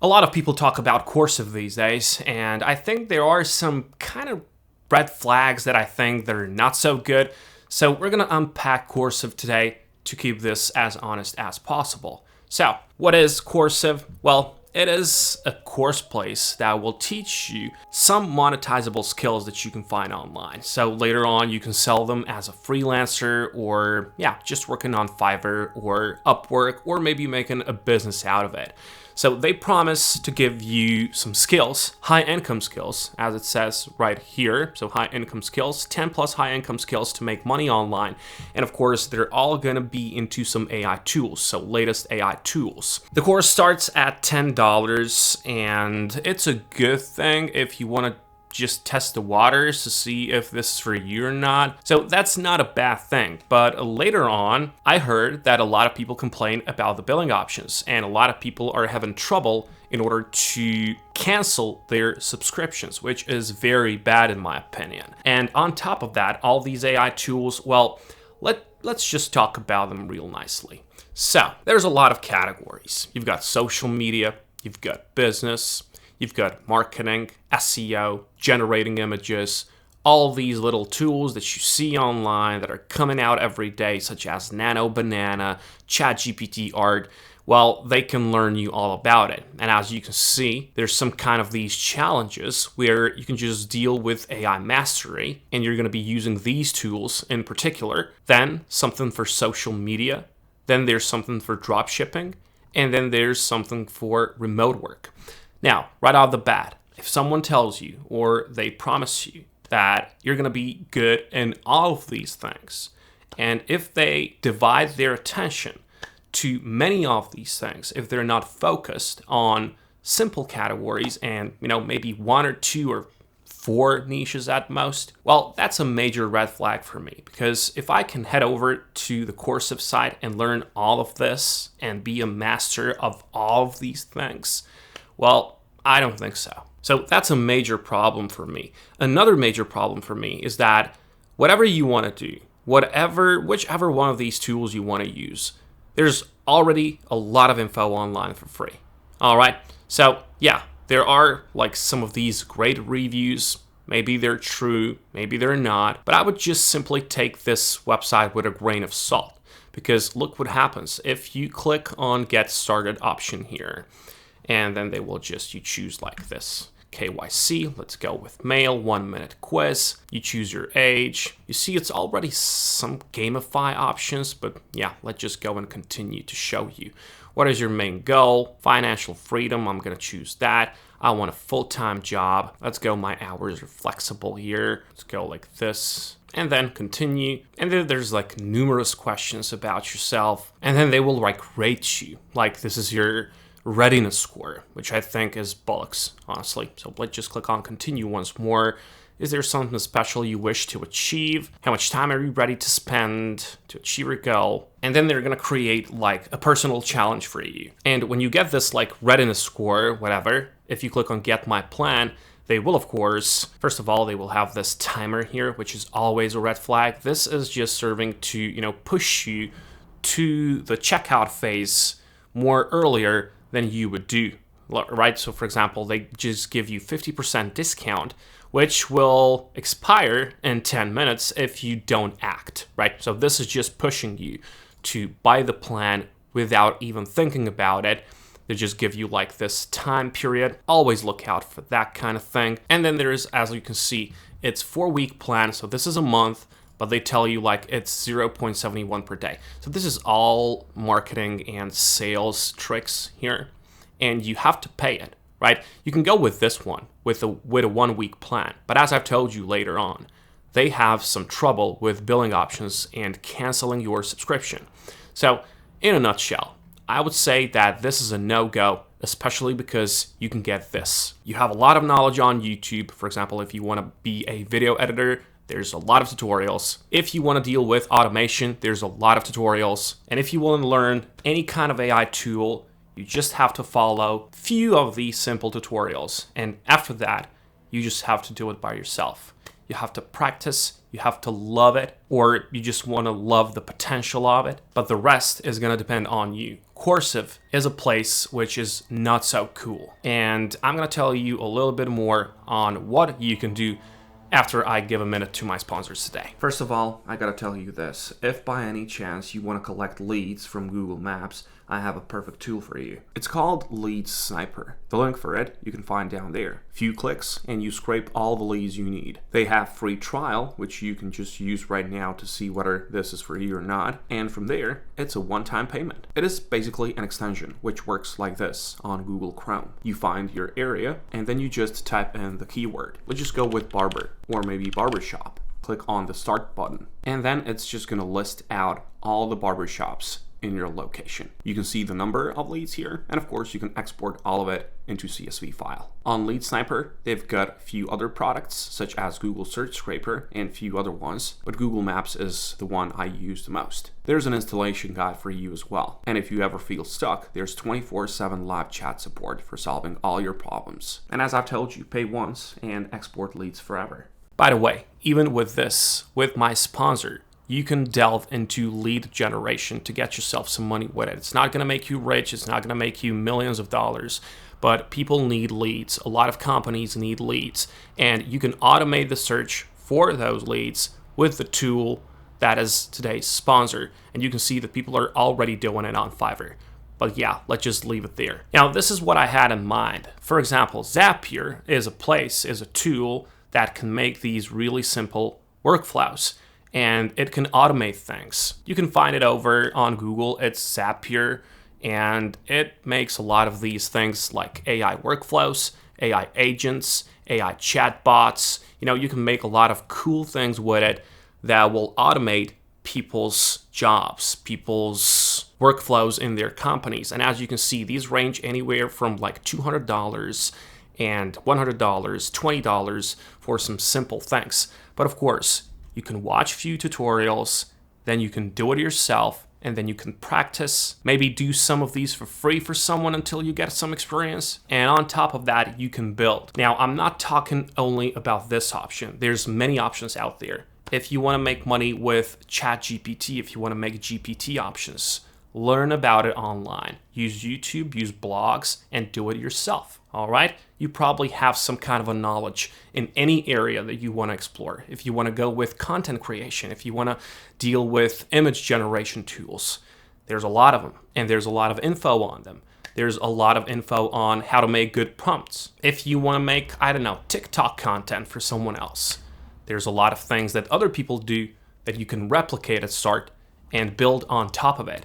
A lot of people talk about Coursiv these days, and I think there are some kind of red flags that I think they're not so good. So we're going to unpack Coursiv today to keep this as honest as possible. So, what is Coursiv? Well, it is a course place that will teach you some monetizable skills that you can find online. So later on, you can sell them as a freelancer or, just working on Fiverr or Upwork, or maybe making a business out of it. So they promise to give you some skills, high income skills, as it says right here. So high income skills, 10 plus high income skills to make money online. And of course, they're all gonna be into some AI tools, so latest AI tools. The course starts at $10, and it's a good thing if you wanna just test the waters to see if this is for you or not. So that's not a bad thing. But later on, I heard that a lot of people complain about the billing options, and a lot of people are having trouble in order to cancel their subscriptions, which is very bad in my opinion. And on top of that, all these AI tools, well, let's just talk about them real nicely. So there's a lot of categories. You've got social media, you've got business, you've got marketing, SEO, generating images, all these little tools that you see online that are coming out every day, such as Nano Banana, ChatGPT Art. Well, they can learn you all about it. And as you can see, there's some kind of these challenges where you can just deal with AI mastery, and you're going to be using these tools in particular. Then something for social media. Then there's something for drop shipping. And then there's something for remote work. Now, right out of the bat, if someone tells you or they promise you that you're going to be good in all of these things, and if they divide their attention to many of these things, if they're not focused on simple categories and, maybe one or two or four niches at most, well, that's a major red flag for me. Because if I can head over to the Coursiv site and learn all of this and be a master of all of these things, well, I don't think so. So that's a major problem for me. Another major problem for me is that whatever you want to do, whichever one of these tools you want to use, there's already a lot of info online for free. All right. So there are like some of these great reviews. Maybe they're true, maybe they're not, but I would just simply take this website with a grain of salt, because look what happens if you click on Get Started option here. And then they will you choose like this. KYC, let's go with mail, 1 minute quiz. You choose your age. You see it's already some gamify options, but let's just go and continue to show you. What is your main goal? Financial freedom, I'm gonna choose that. I want a full-time job. Let's go, my hours are flexible here. Let's go like this. And then continue. And then there's like numerous questions about yourself. And then they will rate you. Like this is your readiness score, which I think is bollocks, honestly. So let's just click on continue once more. Is there something special you wish to achieve? How much time are you ready to spend to achieve your goal? And then they're gonna create like a personal challenge for you. And when you get this like readiness score, whatever, if you click on get my plan, they will, of course, first of all, they will have this timer here, which is always a red flag. This is just serving to, push you to the checkout phase more earlier than you would do, right? So for example, they just give you 50% discount, which will expire in 10 minutes if you don't act, right? So this is just pushing you to buy the plan without even thinking about it. They just give you like this time period. Always look out for that kind of thing. And then there is, as you can see, it's 4-week plan. So this is a month, but they tell you like it's 0.71 per day. So this is all marketing and sales tricks here, and you have to pay it, right? You can go with this one with a 1-week plan, but as I've told you later on, they have some trouble with billing options and canceling your subscription. So in a nutshell, I would say that this is a no-go, especially because you can get this. You have a lot of knowledge on YouTube. For example, if you want to be a video editor, there's a lot of tutorials. If you want to deal with automation, there's a lot of tutorials. And if you want to learn any kind of AI tool, you just have to follow a few of these simple tutorials. And after that, you just have to do it by yourself. you have to practice, you have to love it, or you just want to love the potential of it. But the rest is going to depend on you. Coursiv is a place which is not so cool. And I'm going to tell you a little bit more on what you can do after I give a minute to my sponsors today. First of all, I gotta tell you this. If by any chance you want to collect leads from Google Maps, I have a perfect tool for you. It's called Lead Sniper. The link for it you can find down there. Few clicks and you scrape all the leads you need. They have free trial, which you can just use right now to see whether this is for you or not. And from there, it's a one-time payment. It is basically an extension, which works like this on Google Chrome. You find your area and then you just type in the keyword. Let's just go with barber or maybe barbershop. Click on the start button. And then it's just gonna list out all the barbershops in your location. You can see the number of leads here, and of course you can export all of it into CSV file. On Lead Sniper, they've got a few other products such as Google Search Scraper and a few other ones, but Google Maps is the one I use the most. There's an installation guide for you as well, and if you ever feel stuck, there's 24/7 live chat support for solving all your problems. And as I've told you, pay once and export leads forever. By the way, even with this, with my sponsor, you can delve into lead generation to get yourself some money with it. It's not going to make you rich. It's not going to make you millions of dollars, but people need leads. A lot of companies need leads, and you can automate the search for those leads with the tool that is today's sponsor. And you can see that people are already doing it on Fiverr. But yeah, let's just leave it there. Now, this is what I had in mind. For example, Zapier is a tool that can make these really simple workflows. And it can automate things. You can find it over on Google. It's Zapier, and it makes a lot of these things like AI workflows, AI agents, AI chatbots. You can make a lot of cool things with it that will automate people's jobs, people's workflows in their companies. And as you can see, these range anywhere from like $200 and $100, $20 for some simple things. But of course, you can watch a few tutorials, then you can do it yourself, and then you can practice, maybe do some of these for free for someone until you get some experience. And on top of that, you can build. Now, I'm not talking only about this option. There's many options out there. If you want to make money with ChatGPT, if you want to make GPT options, learn about it online. Use YouTube, use blogs, and do it yourself. All right? You probably have some kind of a knowledge in any area that you want to explore. If you want to go with content creation, if you want to deal with image generation tools, there's a lot of them, and there's a lot of info on them. There's a lot of info on how to make good prompts. If you want to make, TikTok content for someone else, there's a lot of things that other people do that you can replicate at start and build on top of it.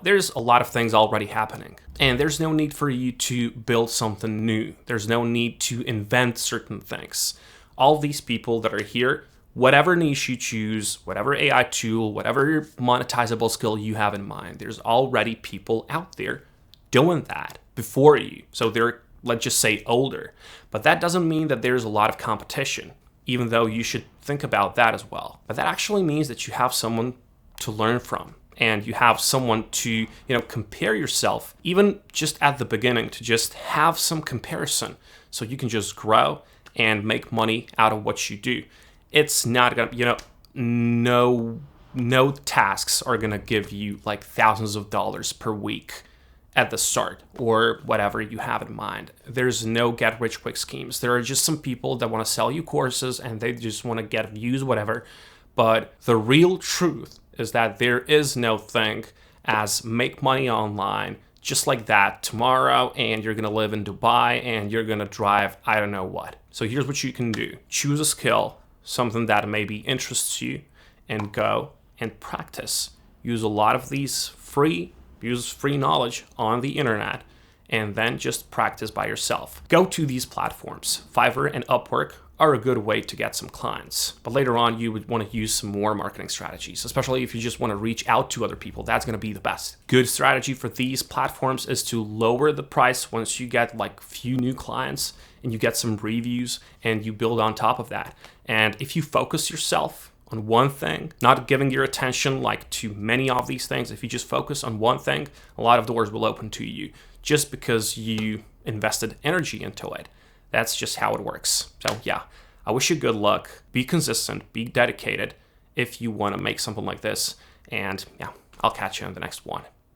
There's a lot of things already happening, and there's no need for you to build something new. There's no need to invent certain things. All these people that are here, whatever niche you choose, whatever AI tool, whatever monetizable skill you have in mind, there's already people out there doing that before you. So they're, let's just say, older. But that doesn't mean that there's a lot of competition, even though you should think about that as well. But that actually means that you have someone to learn from. And you have someone to, compare yourself, even just at the beginning, to just have some comparison so you can just grow and make money out of what you do. It's not gonna, no tasks are gonna give you like thousands of dollars per week at the start or whatever you have in mind. There's no get rich quick schemes. There are just some people that want to sell you courses and they just want to get views, whatever. But the real truth is that there is no thing as make money online just like that tomorrow, and you're gonna live in Dubai and you're gonna drive I don't know what. So here's what you can do. Choose a skill, something that maybe interests you, and go and practice. Use a lot of these free knowledge on the internet, and then just practice by yourself. Go to these platforms. Fiverr and Upwork are a good way to get some clients. But later on, you would want to use some more marketing strategies, especially if you just want to reach out to other people. That's going to be the best. Good strategy for these platforms is to lower the price once you get like few new clients and you get some reviews and you build on top of that. And if you focus yourself on one thing, not giving your attention like to many of these things, if you just focus on one thing, a lot of doors will open to you just because you invested energy into it. That's just how it works. So yeah, I wish you good luck. Be consistent, be dedicated if you want to make something like this. And yeah, I'll catch you on the next one.